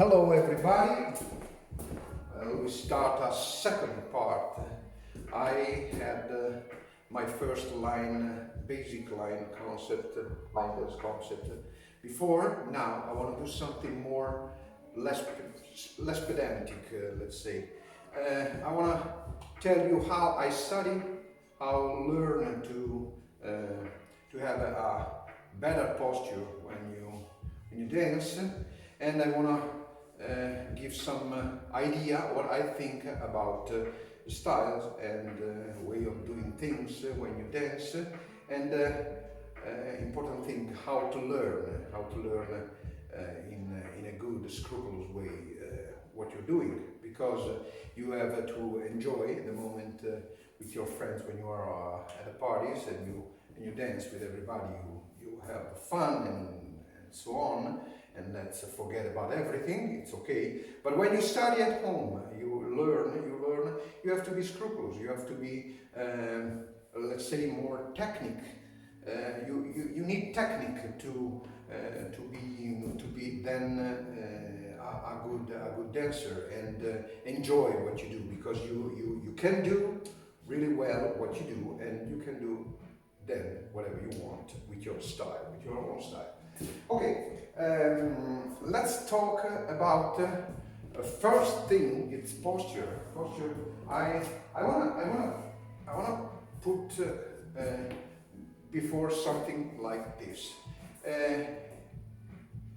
Hello everybody. We start a second part. I had my first line, basic line concept, language concept before. Now I want to do something more, less pedantic, let's say. I want to tell you how I study, how learn to have a better posture when you dance, and I want to give some idea what I think about styles and way of doing things when you dance, and important thing, how to learn in a good, scrupulous way what you're doing, because you have to enjoy the moment with your friends when you are at the parties and you dance with everybody. You have fun and so on, and let's forget about everything, it's okay. But when you study at home, you learn, you have to be scrupulous, you have to be, let's say, more technique. You need technique to be then a good dancer and enjoy what you do, because you can do really well what you do, and you can do then whatever you want with your style, with your own style. Okay, let's talk about first thing. It's posture. Posture. I wanna put before something like this.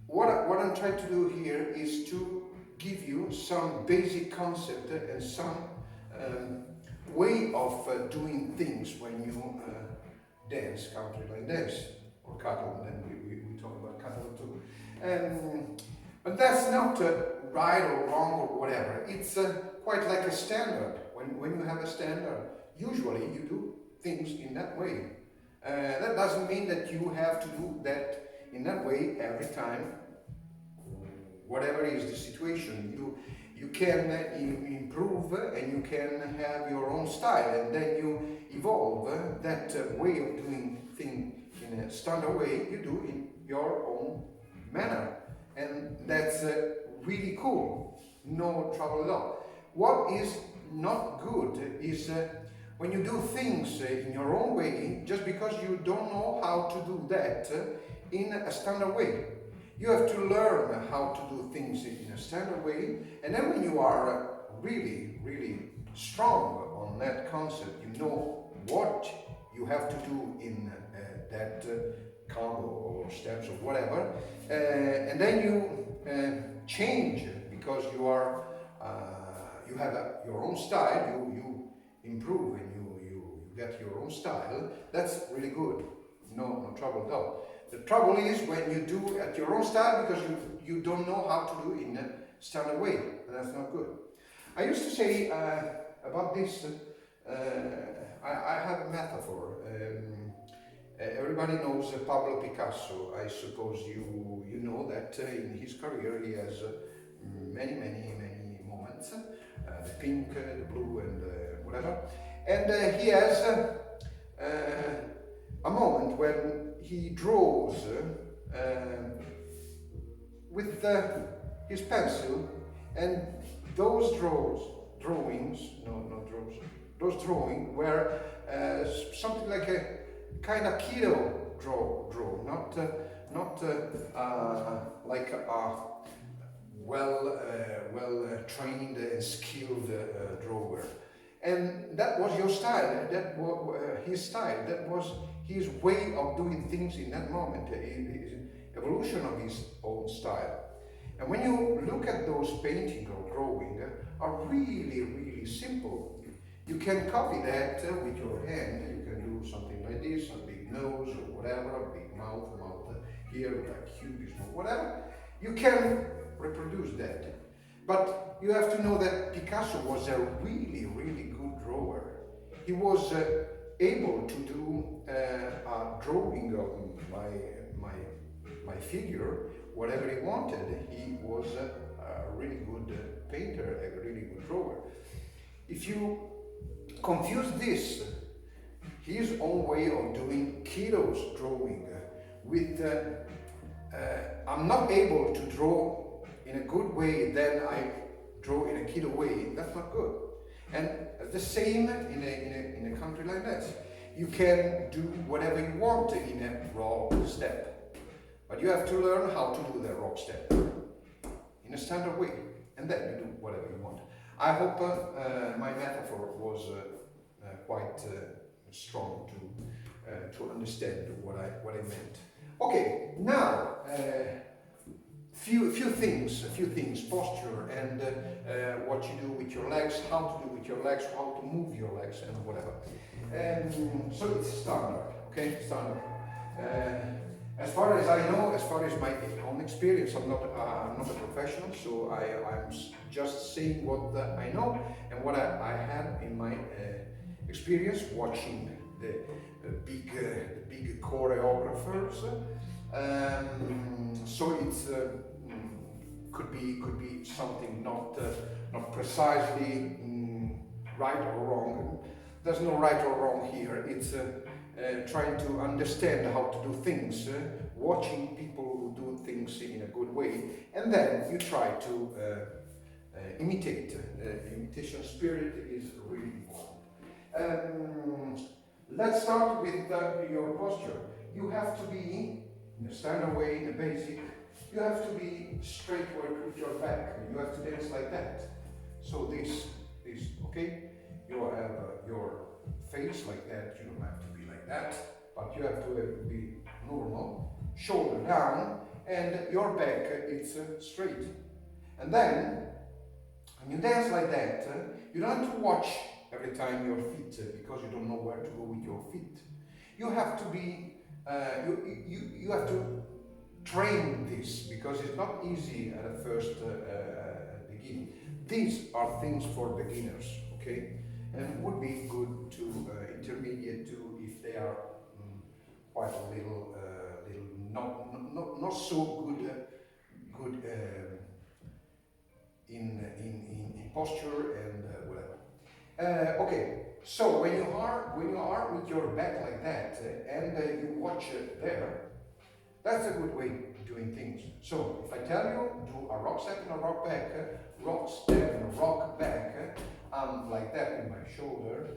What I'm trying to do here is to give you some basic concept and some way of doing things when you dance, country line dance, or Catalan, and we talk about Catalan too. But that's not right or wrong or whatever. It's quite like a standard. When you have a standard, usually you do things in that way. That doesn't mean that you have to do that in that way every time. Whatever is the situation, you can improve and you can have your own style, and then you evolve that way of doing things in a standard way. You do in your own manner, and that's really cool. No trouble at all. What is not good is when you do things in your own way just because you don't know how to do that in a standard way. You have to learn how to do things in a standard way, and then when you are really strong on that concept, you know what you have to do in that combo or steps or whatever, and then you change because you are you have your own style. You improve and you get your own style. That's really good. No trouble at all. The trouble is when you do at your own style because you don't know how to do it in a standard way. That's not good. I used to say about this, I have a metaphor. Everybody knows Pablo Picasso. I suppose you know that in his career he has many moments, the pink, the blue, and whatever. And he has a moment when he draws with his pencil, and those drawings were something like a kind of keto draw, not like a well trained and skilled drawer. And that was your style. That was his style. That was his way of doing things in that moment. His evolution of his own style. And when you look at those painting or drawing, are really simple. You can copy that with your hand. You can do something like this, a big nose or whatever, a big mouth here, like cubism or whatever. You can reproduce that. But you have to know that Picasso was a really good drawer. He was able to do a drawing of my figure, whatever he wanted. He was a really good painter, a really good drawer. If you confuse this, his own way of doing Kiro's drawing with I'm not able to draw in in a good way, then I draw in a kiddo way, that's not good. And the same in a country like that. You can do whatever you want in a rock step, but you have to learn how to do the rock step in a standard way, and then you do whatever you want. I hope my metaphor was quite strong to understand what I meant. Okay, now few things, posture and what you do with your legs, how to do with your legs, how to move your legs, and whatever. So it's standard, okay, standard. As far as I know, as far as my own experience, I'm not a professional, so I'm just saying what I know and what I had in my experience watching the big choreographers. So it's could be something not precisely right or wrong. There's no right or wrong here. It's trying to understand how to do things, watching people who do things in a good way, and then you try to imitate. Imitation spirit is really important. Let's start with your posture. You have to be in a standard way, in a basic. You have to be straightward with your back. You have to dance like that. So this, okay? You have your face like that. You don't have to be like that, but you have to be normal. Shoulder down, and your back it's straight. And then, when you dance like that, you don't have to watch every time your feet because you don't know where to go with your feet. You have to be, you have to train this because it's not easy at the first beginning. These are things for beginners, okay? And would be good to intermediate too if they are quite a little not so good in posture and whatever. Okay, so when you are with your back like that and you watch it there, that's a good way of doing things. So if I tell you do a rock step and a rock back, rock step and a rock back, I'm like that with my shoulder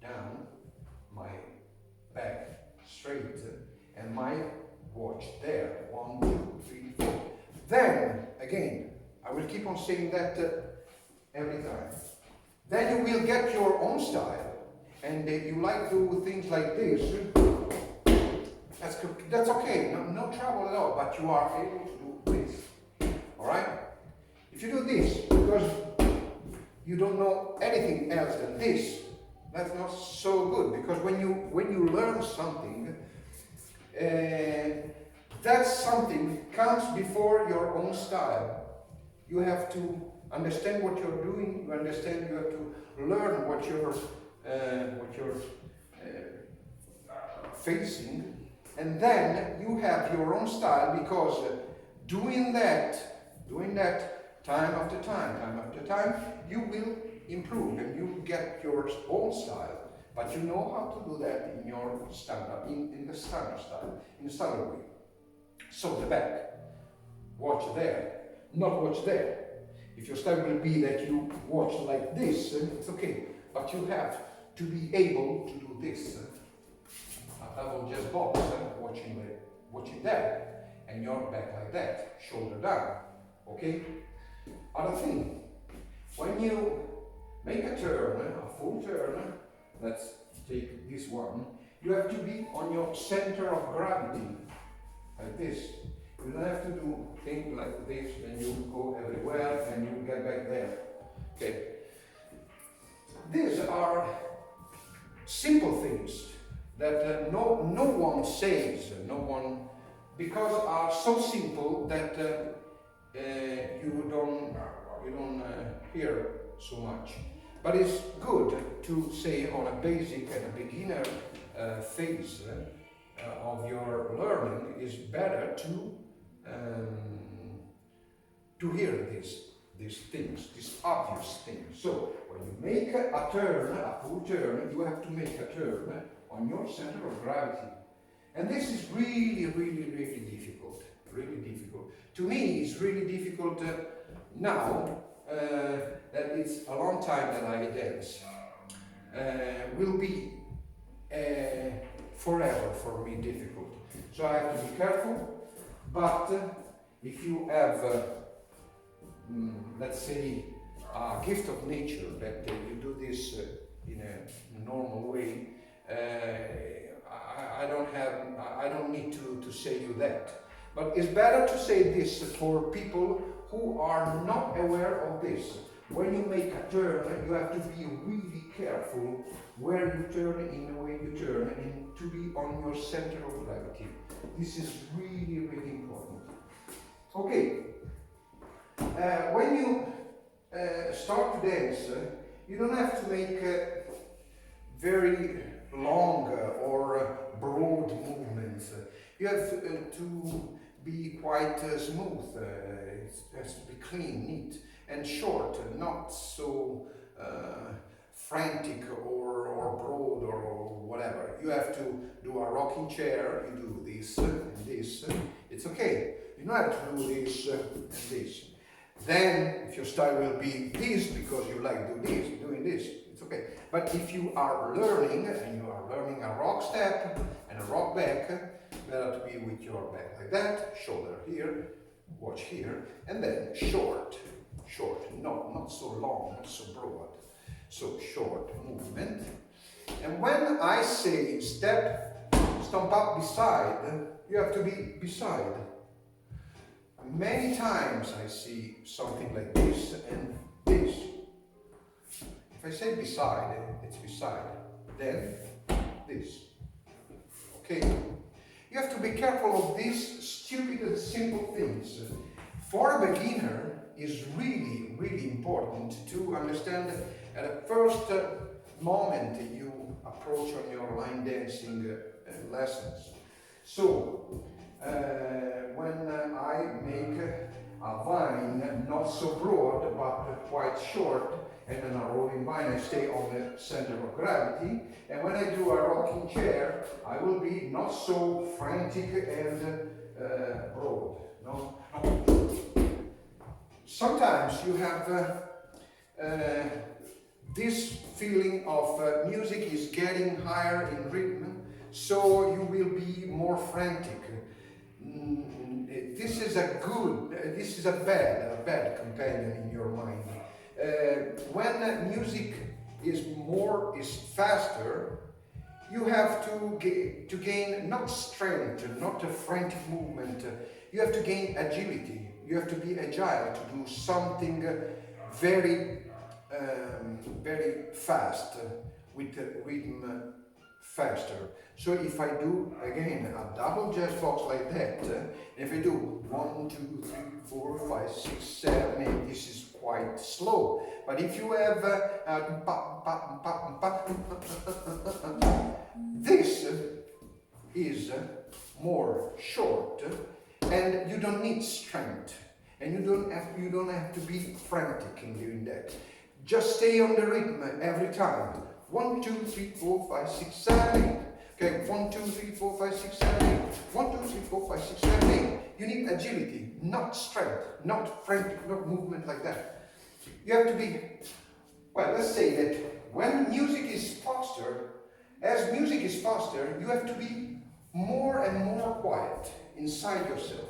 down, my back straight, and my watch there. 1, 2, 3, 4. Then again, I will keep on saying that every time. Then you will get your own style, and you like to do things like this. That's okay, no trouble at all. But you are able to do this. All right? If you do this because you don't know anything else than this, that's not so good. Because when you learn something, that something comes before your own style. You have to understand what you're doing. You understand. You have to learn what you're facing, and then you have your own style. Because doing that time after time, you will improve and you get your own style. But you know how to do that in your standard, in the standard style, in the standard way. So the back, watch there, not watch there. If your style will be that you watch like this, it's okay. But you have to be able to do this. A double just box, watching there, and your back like that, shoulder down. Okay. Other thing, when you make a turn, a full turn, let's take this one, you have to be on your center of gravity, like this. You don't have to do things like this, and you go everywhere, and you get back there. Okay. These are simple things that no one says, because are so simple that you don't hear so much. But it's good to say on a basic and a beginner phase of your learning, is better to hear these things, these obvious things. So when you make a turn, a full turn, you have to make a turn on your center of gravity. And this is really difficult To me, it's really difficult now that it's a long time that I dance. Will be forever for me difficult. So I have to be careful, but if you have, let's say, a gift of nature that you do this in a normal way, I don't need to say you that. But it's better to say this for people who are not aware of this. When you make a turn, you have to be really careful where you turn, in the way you turn, and to be on your center of gravity. This is really, really important. Okay, when you start to dance, you don't have to make very long or broad movements. You have to be quite smooth. It has to be clean, neat, and short, not so frantic or broad or whatever. You have to do a rocking chair, you do this and this, it's okay. You don't have to do this and this. Then, if your style will be this because you like doing this, it's okay. But if you are learning, and you are learning a rock step and a rock back, better to be with your back like that, shoulder here, watch here, and then short, not so long, not so broad. So short movement. And when I say step, stomp up beside, you have to be beside. Many times I see something like this and this. If I say beside, it's beside. Then this. Okay? You have to be careful of these stupid and simple things. For a beginner, it's really, really important to understand at the first moment you approach on your line dancing lessons. So, when I make a vine, not so broad but quite short, and then a rolling vine, I stay on the center of gravity. And when I do a rocking chair, I will be not so frantic and broad. No? Sometimes you have this feeling of music is getting higher in rhythm, so you will be more frantic. This is a bad companion in your mind. When music is faster, you have to gain not strength, not a frantic movement. You have to gain agility. You have to be agile to do something very fast with the rhythm faster. So if I do again a double jazz box like that, if I do 1, 2, 3, 4, 5, 6, 7, 8, this is quite slow. But if you have this is more short, and you don't need strength, and you don't have to be frantic in doing that. Just stay on the rhythm every time. 1, 2, 3, 4, 5, 6, 7, 8. Okay, 1, 2, 3, 4, 5, 6, 7, 8. 1, 2, 3, 4, 5, 6, 7, 8. You need agility, not strength, not frantic, not movement like that. You have to be, well, let's say that when music is faster, as music is faster, you have to be more and more quiet inside yourself.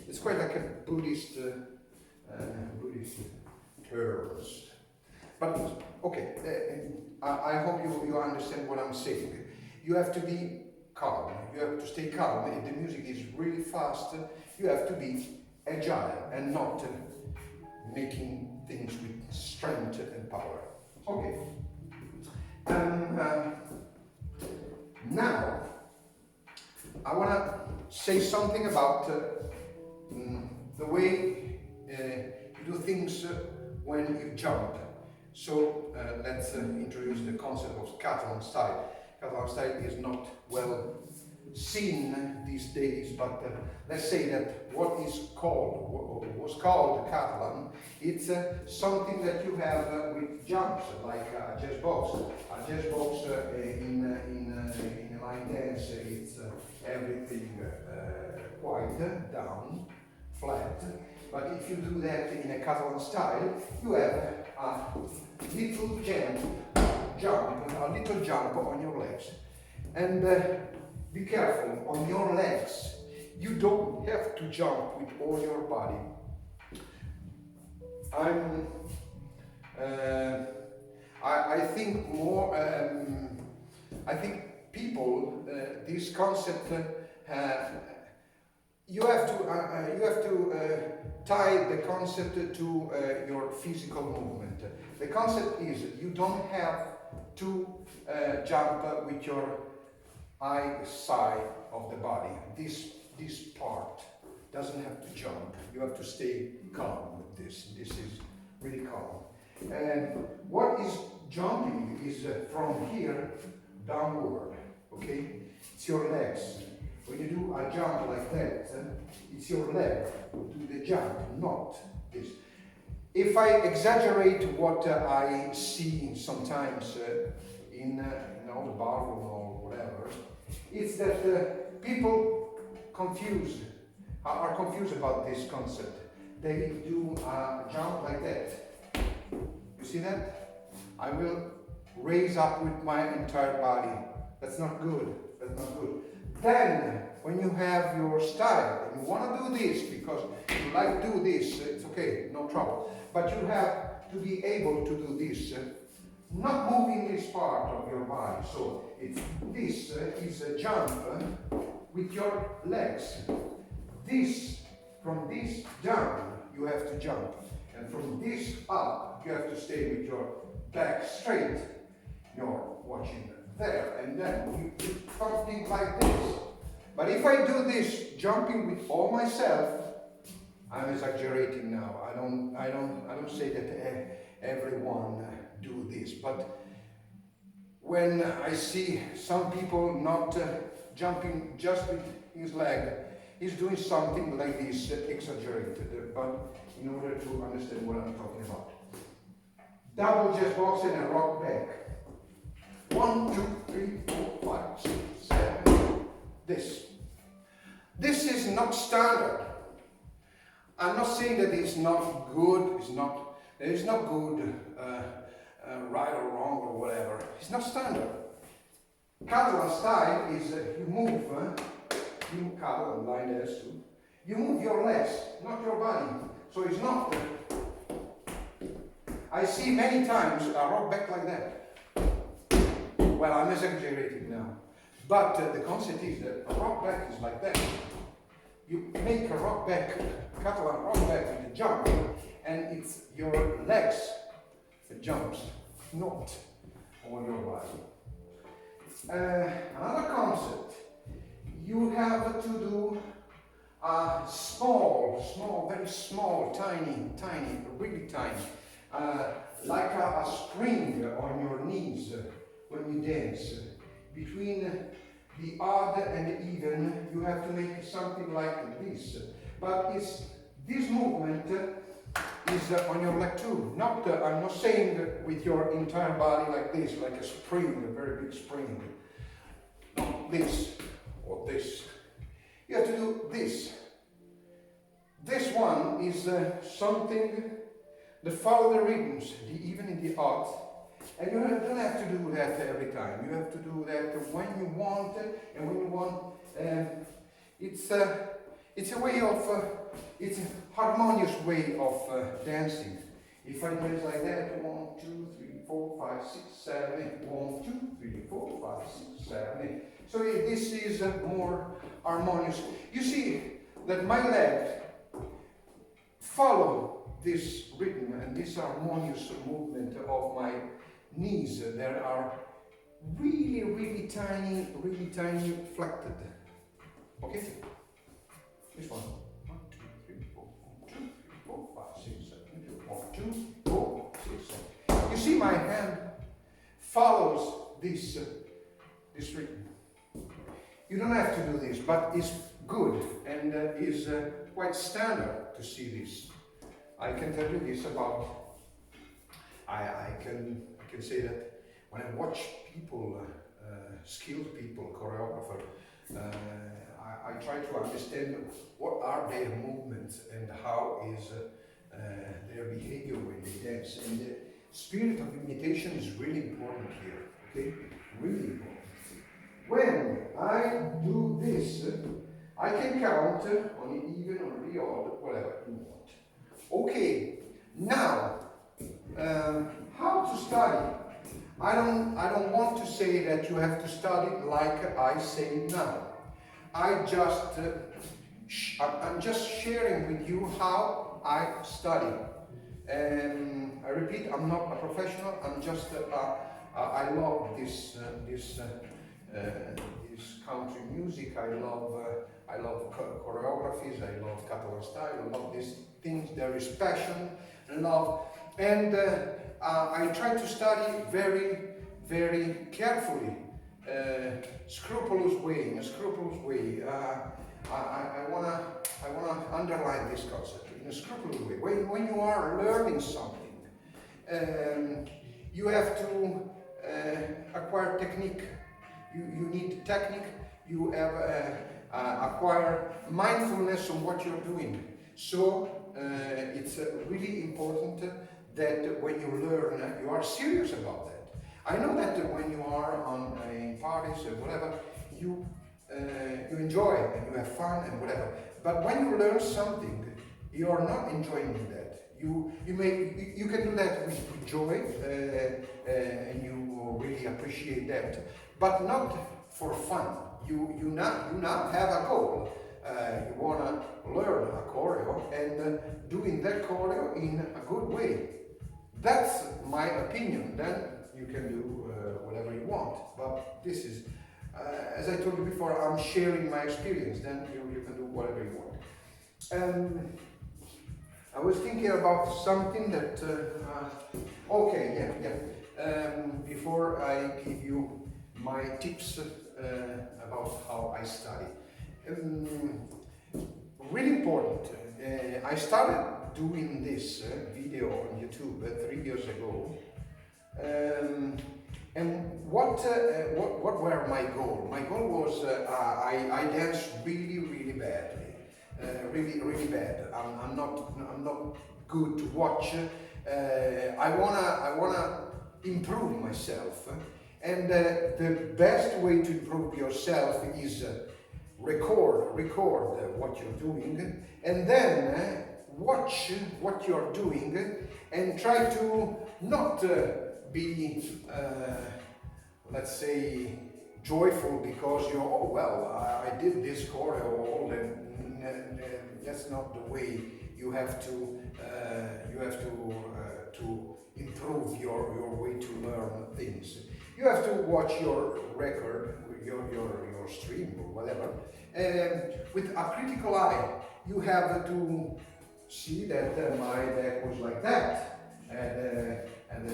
It's quite like a Buddhist terms. But okay, I hope you understand what I'm saying. You have to be calm. You have to stay calm. If the music is really fast, you have to be agile and not making things with strength and power. Okay. Now, I want to say something about the way you do things when you jump. So let's introduce the concept of Catalan style. Catalan style is not well seen these days, but let's say that what was called Catalan, it's something that you have with jumps, like a jazz box. A jazz box in line dance, it's everything quite down, flat. But if you do that in a Catalan style, you have a little jump on your legs. And be careful on your legs. You don't have to jump with all your body. I think more. I think people this concept you have to tie the concept to your physical movement. The concept is you don't have to jump with your eye side of the body. This part doesn't have to jump. You have to stay calm with this. This is really calm. And what is jumping is from here downward. Okay, it's your legs. When you do a jump like that, it's your leg who do the jump, not this. If I exaggerate what I see sometimes in the barroom or whatever, it's that people are confused about this concept. They do a jump like that. You see that? I will raise up with my entire body. That's not good. That's not good. Then, when you have your style and you want to do this because you like to do this, it's okay, no trouble. But you have to be able to do this, not moving this part of your body. So this is a jump with your legs. From this down, you have to jump. And from this up, you have to stay with your back straight. You're watching there, and then you do something like this. But if I do this jumping with all myself, I'm exaggerating now. I don't say that everyone do this, but when I see some people not jumping just with his leg, he's doing something like this exaggerated. But in order to understand what I'm talking about, double chest box and a rock back. 1, 2, 3, 4, 5, 6, 7. This is not standard. I'm not saying that it's not good. There is no good, right or wrong or whatever. It's not standard. Catalan style is you move. You Catalan line as too. You move your legs, not your body. So it's not. I see many times a rock back like that. Well, I'm exaggerating now, but the concept is that a rock back is like that. You make a rock back, Catalan rock back with a jump, and it's your legs that jumps, not on your body. Another concept, you have to do a small, very small, tiny, really tiny, like a spring on your knees. When you dance, between the odd and the even, you have to make something like this. But this movement is on your leg too. I'm not saying with your entire body like this, like a spring, a very big spring. Not this or this. You have to do this. This one is something that follow the rhythms, the even and the odd. And you don't have to do that every time. You have to do that when you want and when you want. It's a way of, it's a harmonious way of dancing. If I dance like that, 1, 2, 3, 4, 5, 6, 7, 8. 1, 2, 3, 4, 5, 6, 7, 8. So this is more harmonious. You see that my legs follow this rhythm and this harmonious movement of my knees. There are really tiny flected. Okay? This one. 1, 2, 3, 4, 1, 2, 3, 4, 5, 6, 7, 8. 1, 2, 4, 6, 7. You see my hand follows this rhythm. You don't have to do this, but it's good and is quite standard to see this. I can tell you this about. I can say that when I watch people, skilled people, choreographer, I try to understand what are their movements and how is their behavior when they dance. And the spirit of imitation is really important here, okay? Really important. When I do this, I can count on the even or the odd, whatever you want. Okay, now, how to study? I don't want to say that you have to study like I say now. I'm just sharing with you how I study. And I repeat, I'm not a professional. I'm just I love this country music. I love choreographies. I love Catalan style. I love these things. There is passion, love, and I try to study very, very carefully, scrupulous way. In a scrupulous way. I wanna underline this concept in a scrupulous way. When you are learning something, you have to acquire technique. You need technique. You have acquire mindfulness on what you're doing. So it's really important that when you learn, you are serious about that. I know that when you are on parties or whatever, you enjoy and you have fun and whatever. But when you learn something, you are not enjoying that. You can do that with joy and you really appreciate that, but not for fun. You now have a goal. You wanna learn a choreo and doing that choreo in a good way. That's my opinion. Then you can do whatever you want. But this is, as I told you before, I'm sharing my experience. Then you can do whatever you want. I was thinking about something that. Before I give you my tips about how I study. Really important. I started doing this video on YouTube 3 years ago. And what were my goals? My goal was I dance really badly, really bad. I'm not good to watch. I wanna improve myself, and the best way to improve yourself is record what you're doing, and then watch what you're doing, and try to not be, let's say, joyful because I did this choreo, and that's not the way. You have to improve your way to learn things. You have to watch your record, your stream or whatever, with a critical eye. You have to see that my back was like that, and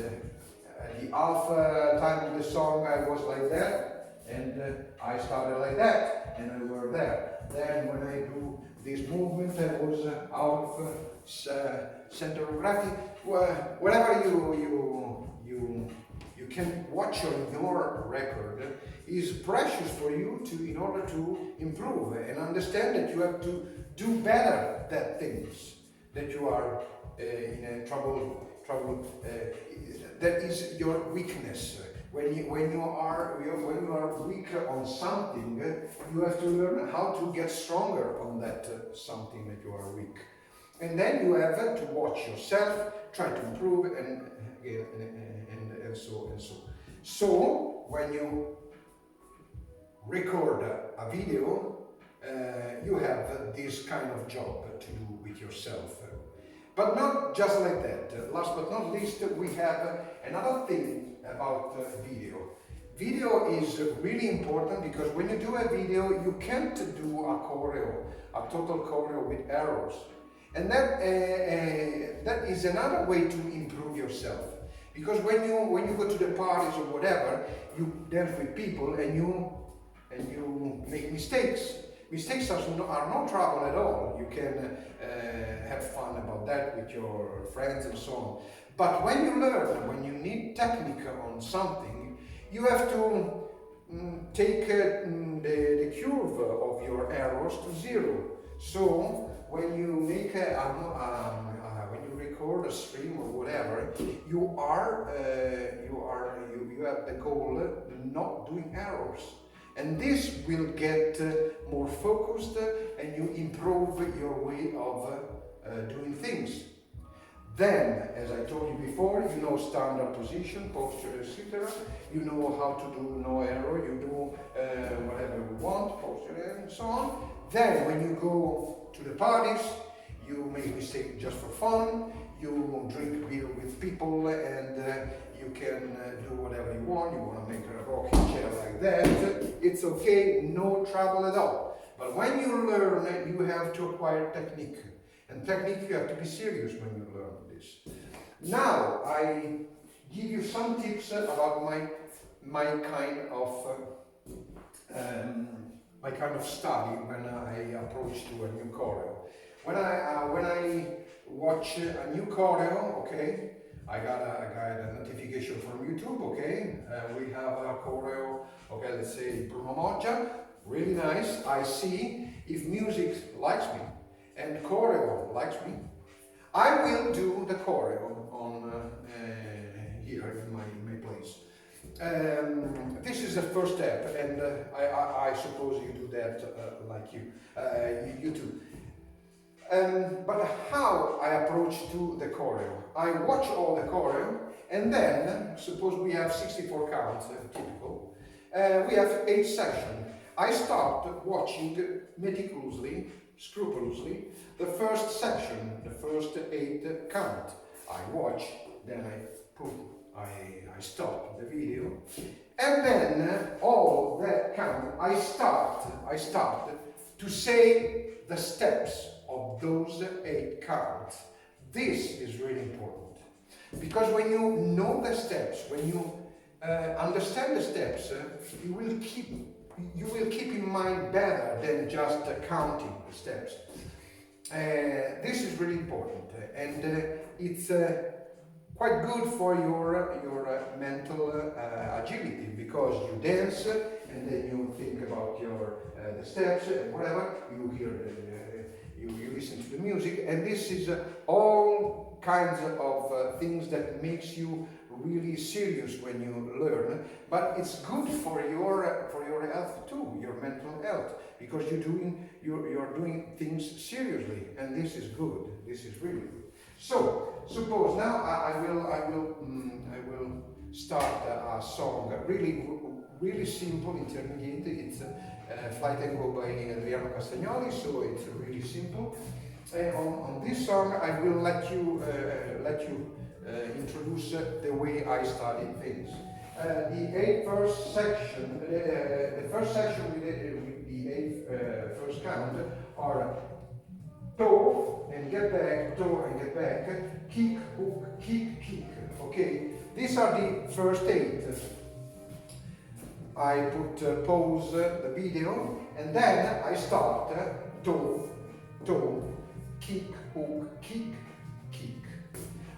at the alpha time of the song I was like that, and I started like that, and I were there. Then when I do this movement, I was out of center of gravity. Whatever you can watch on your record is precious for you in order to improve and understand that you have to do better than things that you are in trouble. That is your weakness. When you are weak on something, you have to learn how to get stronger on that something that you are weak. And then you have to watch yourself, try to improve, and so and so. So when you record a video, you have this kind of job to do with yourself. But not just like that. Last but not least, we have another thing about video. Video is really important because when you do a video, you can't do a total choreo with errors. And that is another way to improve yourself. Because when you go to the parties or whatever, you dance with people and you make mistakes. Mistakes are no trouble at all. You can have fun about that with your friends and so on. But when you learn, when you need technique on something, you have to take the curve of your arrows to zero. So when you make when you record a stream or whatever, you have the goal not doing errors, and this will get more focused, and you improve your way of doing things. Then, as I told you before, you know standard position, posture, etc. You know how to do no error, you do whatever you want, posture and so on. Then, when you go to the parties, you make mistakes just for fun, you drink beer with people, and you can do whatever you want to make a rocking chair like that. It's okay, no trouble at all. But when you learn, you have to acquire technique. And technique, you have to be serious when you learn this. Now, I give you some tips about my kind of study when I approach to a new choreo. When I watch a new choreo, okay, I got a notification from YouTube, okay, we have a choreo, okay, let's say Bruno Moggia, really nice. I see if music likes me and choreo likes me, I will do the choreo on here in my place. This is the first step, and I suppose you do that like you too. But how I approach to the choreo? I watch all the choreo, and then suppose we have 64 counts, typical. We have 8 sections. I start watching meticulously, scrupulously, the first section, the first 8 count. I watch, then I stop the video, and then all that count, I start to say the steps of those 8 counts. This is really important, because when you know the steps, when you understand the steps, you will keep in mind better than just counting the steps. This is really important, and it's quite good for your mental agility, because you dance and then you think about the steps and whatever you hear. You listen to the music, and this is all kinds of things that makes you really serious when you learn. But it's good for your health too, your mental health, because you're doing things seriously, and this is good. This is really good. So suppose now I will start a song really simple, intermediate. It's Fly Tango by Adriano Castagnoli, so it's really simple. On this song, I will let you introduce the way I study things. The first section with the 8 first count are toe and get back, toe and get back, kick, hook, kick. Okay, these are the first 8. I put pause the video, and then I start toe, kick, hook, kick.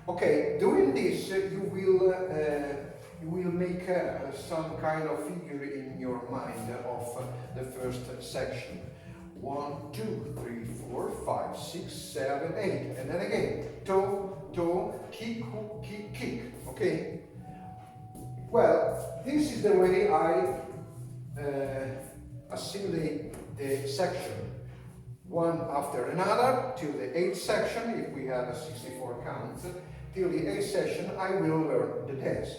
Okay, doing this, you will make some kind of figure in your mind of the first section. 1, 2, 3, 4, 5, 6, 7, 8, and then again toe, kick, hook, kick. Okay. Well, this is the way I assimilate the section, one after another, till the 8th section, if we have a 64 counts, till the 8th section, I will learn the dance.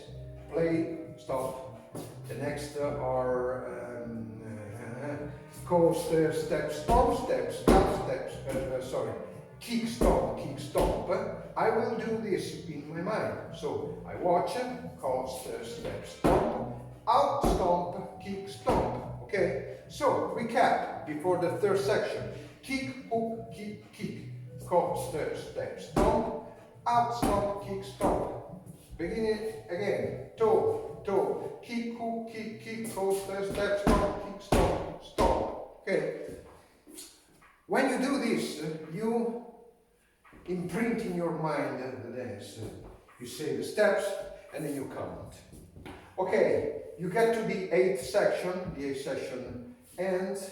Play, stop. The next are coaster, step, stomp, steps, down steps, kick, stomp. I will do this in my mind. So I watch, coaster, step, stomp, out, stomp, kick, stomp. Okay? So recap before the 3rd section. Kick, hook, kick, coaster, step, stomp, out, stomp, kick, stomp. Begin it again. Toe, kick, hook, kick, coaster, step, stomp, kick, stomp. Okay. When you do this, you imprint in your mind the dance. You say the steps, and then you count. Okay, you get to the eighth section, ends,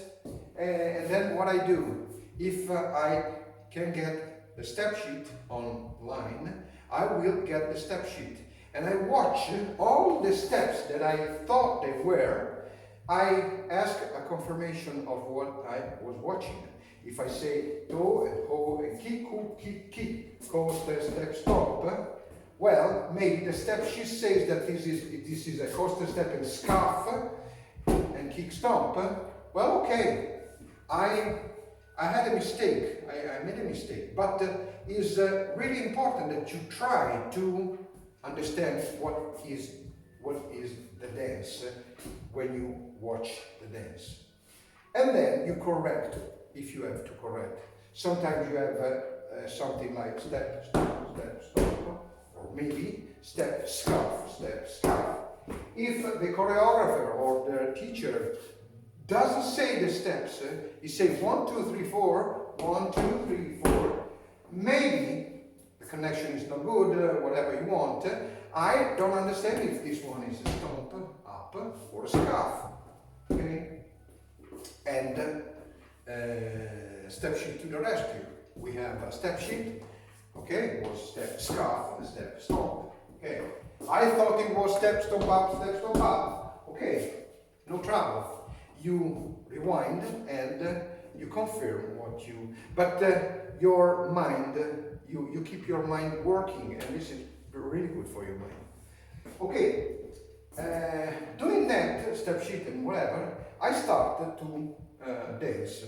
and then what I do, if I can get the step sheet online, I will get the step sheet. And I watch all the steps that I thought they were. I ask a confirmation of what I was watching. If I say do and ho and kick, go, step, stop, well, maybe the step sheet says that this is a coaster step and scarf and kick stomp. Well, okay, I had a mistake. I made a mistake, but it's really important that you try to understand what is the dance when you watch the dance, and then you correct if you have to correct. Sometimes you have something like step, stop, or maybe step, scarf, step, scarf. If the choreographer or the teacher doesn't say the steps, he says 1, 2, 3, 4, 1, 2, 3, 4. Maybe the connection is not good, whatever you want. I don't understand if this one is a stomp, up, or a scarf. Okay? And step sheet to the rescue. We have a step sheet. Okay, it was step scarf and step stomp. Okay. I thought it was step stomp up, step stomp up. Okay, no trouble. You rewind and you confirm what you. But your mind, you keep your mind working, and this is really good for your mind. Okay, doing that step sheet and whatever, I started to dance.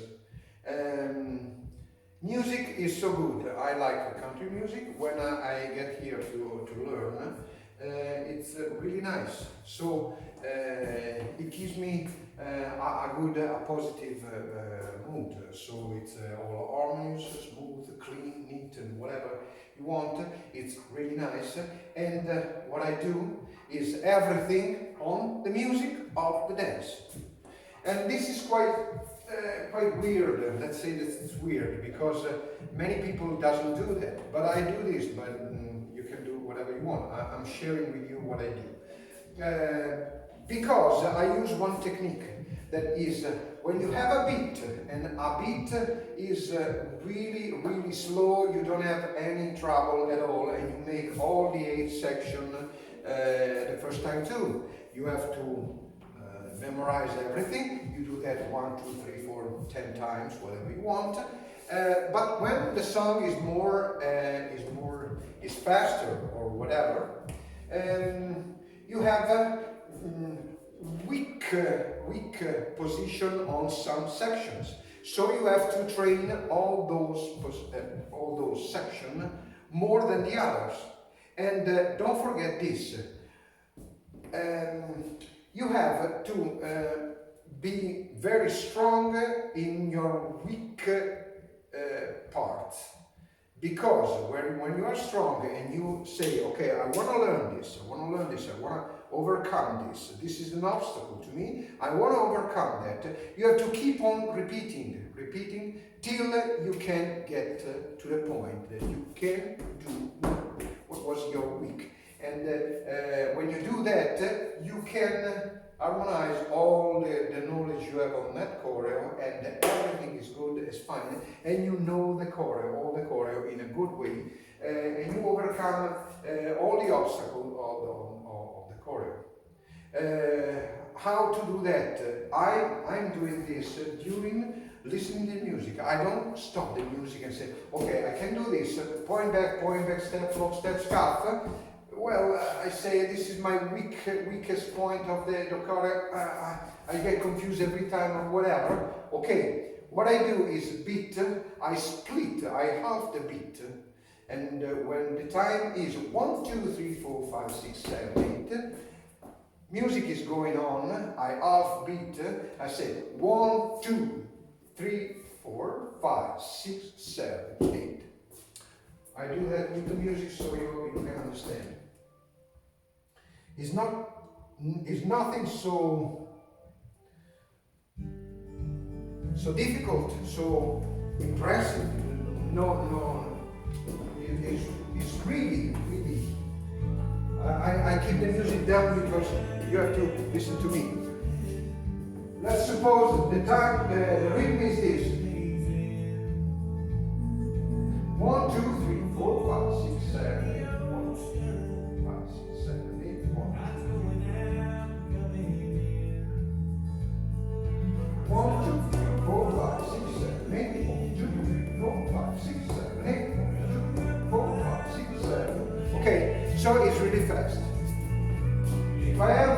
Music is so good. I like country music. When I get here to learn, it's really nice. So it gives me a positive mood. So it's all harmonious, smooth, clean, neat, and whatever you want. It's really nice. And what I do is everything on the music of the dance. And this is quite weird. Let's say that it's weird because many people doesn't do that. But I do this. But you can do whatever you want. I'm sharing with you what I do. Because I use one technique that is when you have a beat and a beat is really slow, you don't have any trouble at all, and you make all the 8 sections the first time too. You have to memorize everything. You do that 1, 2, 3, 4, 10 times, whatever you want. But when the song is faster or whatever, you have a weak position on some sections. So you have to train all those sections more than the others. And don't forget this. You have to be very strong in your weak parts. Because when you are strong and you say, okay, I want to learn this, I want to overcome this, this is an obstacle to me, I want to overcome that, you have to keep on repeating till you can get to the point that you can do what was your weak. And when you do that, you can harmonize all the knowledge you have on that choreo, and everything is good, is fine, and you know the choreo, all the choreo in a good way, and you overcome all the obstacles of the choreo. How to do that? I'm doing this during listening to music. I don't stop the music and say, okay, I can do this, point back, step, flop, step, scarf. Well, I say this is my weakest point of the choreo. I get confused every time or whatever. Okay, what I do is beat, I split, I half the beat. And when the time is 1, 2, 3, 4, 5, 6, 7, 8, music is going on, I half beat, I say 1, 2, 3, 4, 5, 6, 7, 8. I do that with the music so you can understand. It's nothing so difficult, so impressive. No. It's really. I keep the music down because You have to listen to me. Let's suppose the rhythm is this. 1, 2, 3, 4, 5, 6, 7, 8. 1, 5, 6, 7, 8. 1, 2, 3, 4, 5, 6, 7, 8. 1, 2, 3, 4, 5, 6, 7, 8. 1, 2, 3, 4, 5, 6, 7. Okay, so it's really fast. If I have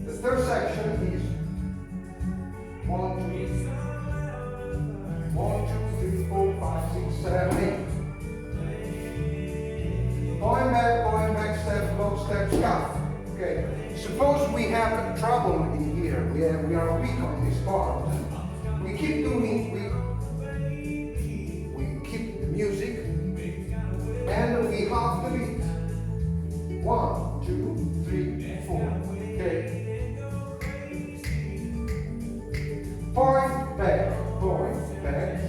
the third section is 1, 2, 3, 4, 5, 6, 7, 8. Going back, step, lock, step, scuff. Okay. Suppose we have trouble in here. We are weak on this part. We keep doing. We keep the music, and we half the beat. 1, 2, 3, 4. Okay. Point, back,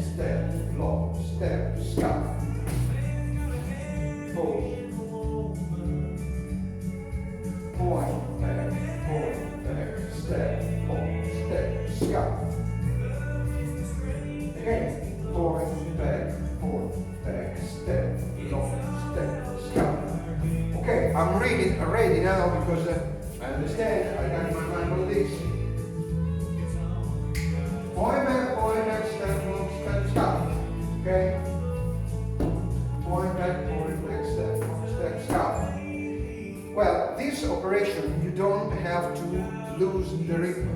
step, lock, step, scuff. Pause. Point, back, step, lock, step, scuff. Again. Point, back, step, lock, step, scuff. Okay, I'm ready now because I understand. I got my mind on this. Point back, step, lock, step, scuff. Okay? Point back, step, lock, step, scuff. Well, this operation, you don't have to lose the rhythm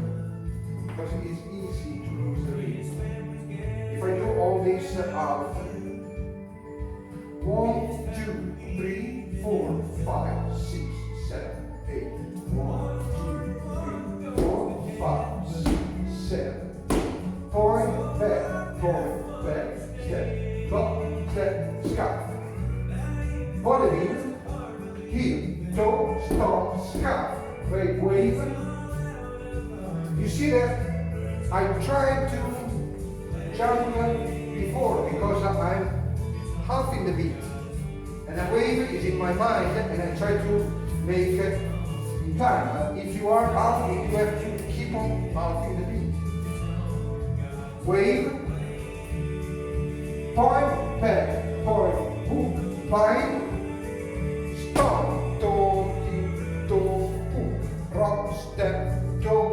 because it is easy to lose the rhythm. If I do all this out, 1, 2, 3, 4, 5, 6, 7, 8. 1, 2, 3, 4, 5, 6, 7. Point, back, step, lock, step, scuff. Body, heel, toe, stomp, scuff. Wave. You see that? I tried to jump before because I'm half in the beat. And a wave is in my mind and I try to make it in time. If you are half, you have to keep on half in the beat. Wave, point, back, point, hook, bind, stomp, toe, heel, toe, hook, rock, step, toe,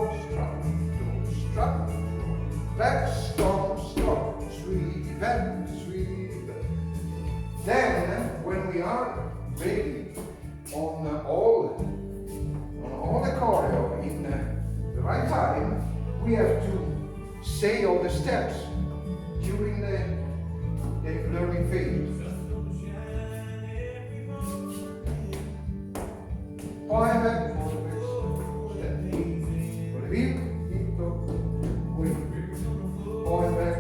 strut, back, stomp, sweep, back, sweep. Then, when we are ready on all the choreo in the right time, we have to say all the steps during the learning phase. Point back, step. Point back,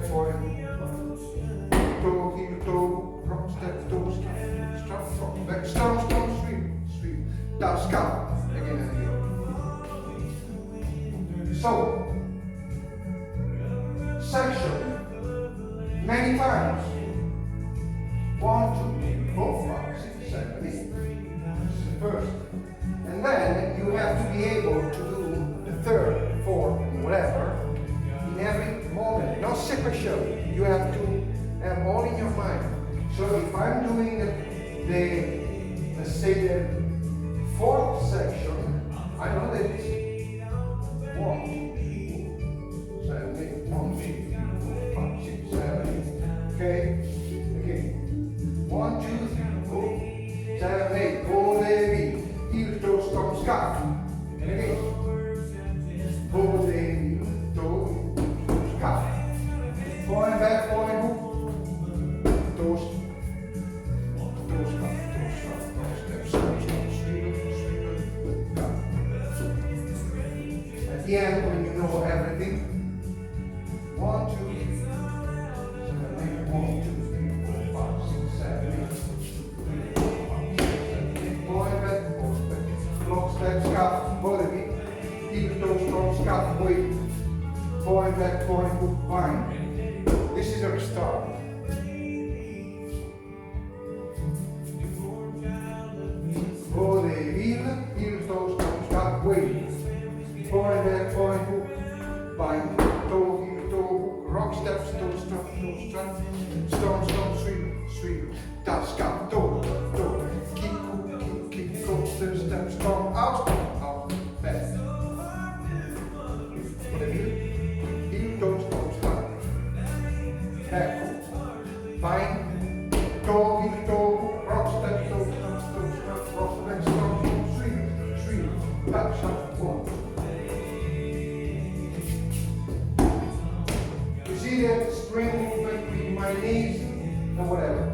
toe, heel, toe, rock, step, toe, strut, rock, back, stomp, sweep, down, scuff, again and again. So, section many times. 1, 2, 3, 4, 5, 6, 7, 8. This is the first. And then you have to be able to do the third, fourth, and whatever in every moment. Not sequentially. You have to have all in your mind. So if I'm doing let's say the fourth section, I know that it's 1, 7, 8, 1, 2, 4, 5, 6, 7, 8. Okay? Again. 1, 2, 3, 4, 7, 8. Hold heavy. Heel, toe, stomp, scuff. And again. Hold heavy. Toe, scuff. Point back, point hook. Toe, scuff, step, sweep, scuff. At the end, when you know everything, 1, 2, 3, 1, 2, 3, 4, 5, 6, 7, 8. Point back, lock, step, scuff, body, heel, toe, stomp, scuff, wave. Point back, point, hook, bind. This is a restart. Body, heel, toe, stomp, scuff, wave. toe, heel toe, rock step, toe, rock step, stop, swing, touch, up, one. You see that spring movement with my knees or whatever.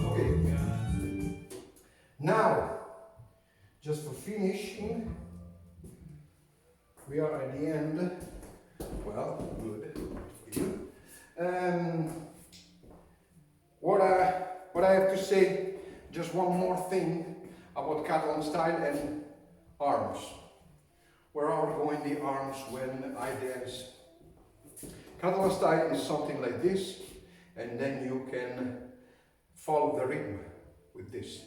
Okay. Now, just for finishing, we are at the end. Well, good for you. What I have to say, just one more thing about Catalan style and arms. Where are going the arms when I dance? Catalan style is something like this, and then you can follow the rhythm with this.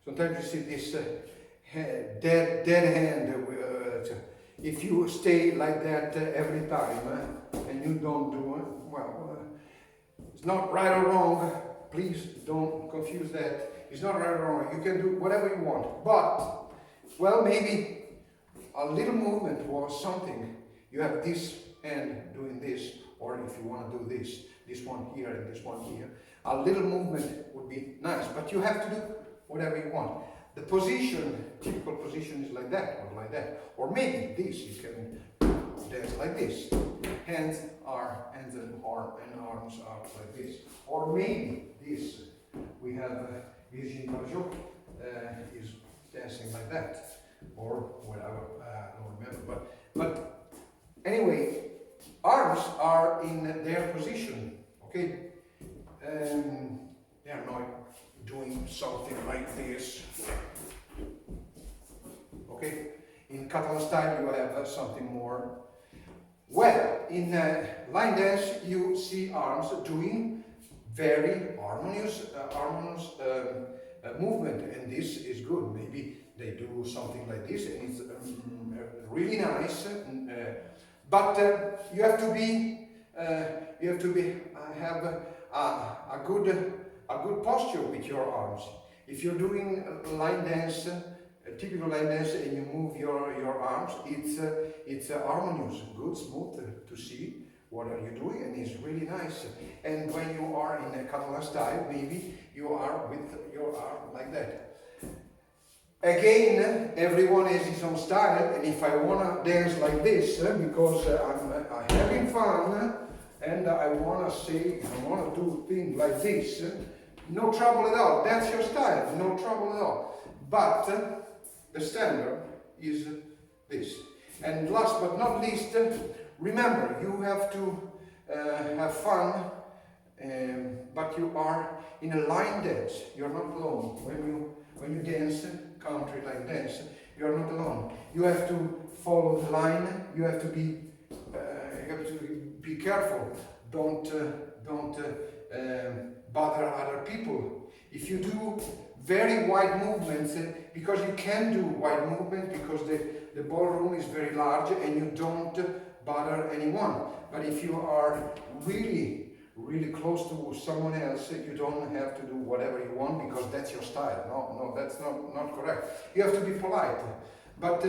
Sometimes you see this dead hand. If you stay like that every time and you don't do it, well, it's not right or wrong. Please don't confuse that. It's not right or wrong. You can do whatever you want. But, well, maybe a little movement was something. You have this hand doing this, or if you want to do this one here and this one here. A little movement would be nice, but you have to do whatever you want. The position, typical position is like that, or like that. Or maybe this, you can dance like this. Hands and arms are like this. Or maybe this. We have Virginie Barjot is dancing like that. Or whatever, I don't remember. But anyway, arms are in their position, okay? They are not doing something like this. Okay? In Catalan style you have something more. Well, in line dance you see arms doing very harmonious movement, and this is good. Maybe they do something like this and it's really nice. But you have to be have a good posture with your arms. If you're doing line dance, a typical line dance, and you move your arms, it's harmonious, good, smooth to see what are you doing, and it's really nice. And when you are in a Catalan style, maybe you are with your arm like that. Again, everyone has his own style, and if I want to dance like this, because I'm having fun, and I want to do things like this, no trouble at all. That's your style, no trouble at all. But the standard is this. And last but not least, remember, you have to have fun, but you are in a line dance. You're not alone. When you dance, country line dance, you're not alone. You have to follow the line. You have to be careful. Don't bother other people. If you do very wide movements, because you can do wide movement because the ballroom is very large and you don't bother anyone. But if you are really close to someone else, you don't have to do whatever you want because that's your style. No, that's not correct. You have to be polite. But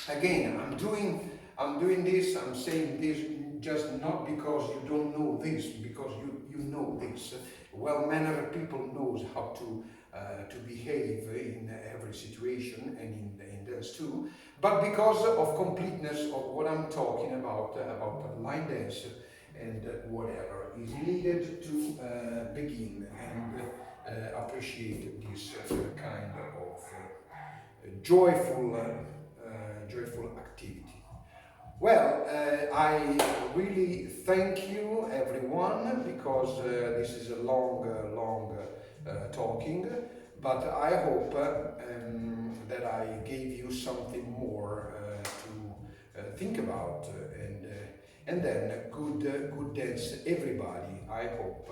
again, I'm doing this, I'm saying this just not because you don't know this, because you know this. Well-mannered people knows how to behave in every situation and in dance too, but because of completeness of what I'm talking about line dance and whatever is needed to begin and appreciate this kind of joyful activity. Well, I really thank you everyone, because this is a long talking, but I hope that I gave you something more to think about, and then good dance everybody. I hope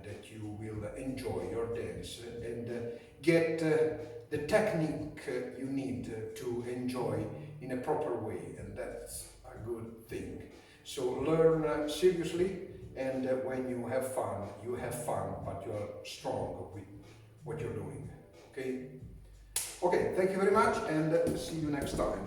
that you will enjoy your dance and get the technique you need to enjoy in a proper way, and that's a good thing. So learn seriously, and when you have fun, but you're strong with what you're doing. Okay? Okay, thank you very much, and see you next time.